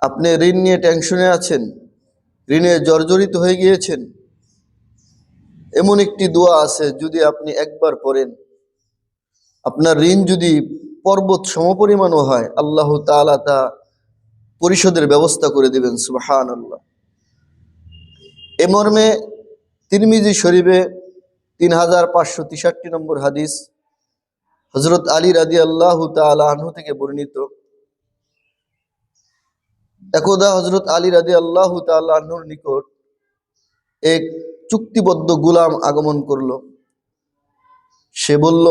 আপনি ঋণ নিয়ে টেনশনে আছেন, ঋণে জর্জরিত হয়ে গিয়েছেন, এমন একটি দোয়া আছে, যদি আপনি একবার পড়েন, আপনার ঋণ যদি পর্বত সমপরিমাণও হয়, আল্লাহ তাআলা তা পরিশোধের ব্যবস্থা করে দিবেন। সুবহানাল্লাহ। এ মর্মে তিরমিজি শরীফে 3563 নম্বর হাদিস, হযরত আলী রাদিয়াল্লাহু তাআলা আনহু থেকে বর্ণিত। একদা হযরত আলী রাদিয়াল্লাহু তাআলা আনহুর নিকট এক চুক্তিবদ্ধ গোলাম আগমন করলো। সে বলল,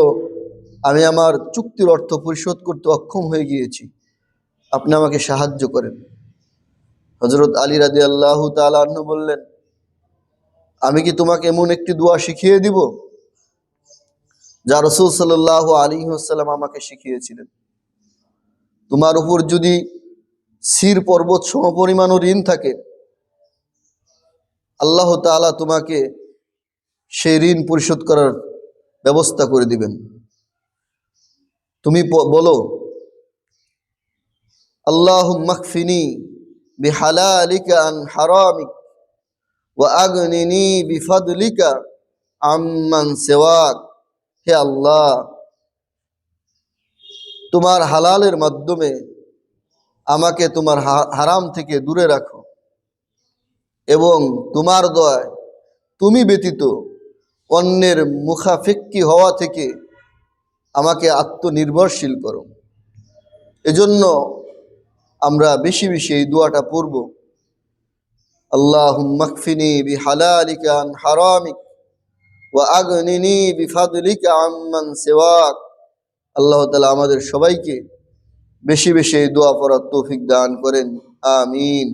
আমি আমার চুক্তির অর্থ পরিশোধ করতে অক্ষম হয়ে গিয়েছি, আপনি আমাকে সাহায্য করেন। হযরত আলী রাদিয়াল্লাহু তাআলা আনহু বললেন, আমি কি তোমাকে এমন একটি দোয়া শিখিয়ে দিব যা রাসূল সাল্লাল্লাহু আলাইহি ওয়াসাল্লাম আমাকে শিখিয়েছিলেন? তোমার উপর যদি সির পর্বত সমপরিমাণ ঋণ থাকে, আল্লাহ তাআলা তোমাকে সেই ঋণ পরিশোধ করার ব্যবস্থা করে দিবেন। তুমি বলো, আল্লাহুম্মা কফিনি বিহালালিকা আন হারামিক ওয়া আগনিনি বিফাদলিকা আম্মান সিওয়াক। হে আল্লাহ, তোমার হালালের মাধ্যমে আমাকে তোমার হারাম থেকে দূরে রাখো, এবং তোমার দয়ায় তুমি ব্যতীত অন্যের মুখাফেক্কি হওয়া থেকে আমাকে আত্মনির্ভরশীল করো। এজন্য আমরা বেশি বেশি এই দোয়াটা পড়ব, আল্লাহুম্মা কফিনি বিহালালিকা আন হারামিক ওয়া আগনিনি বিফাদলিকা আম্মান সিওয়াক। আল্লাহ তাআলা আমাদের সবাইকে বেশি বেশি এই দোয়া পড়ার তৌফিক দান করেন। আমিন।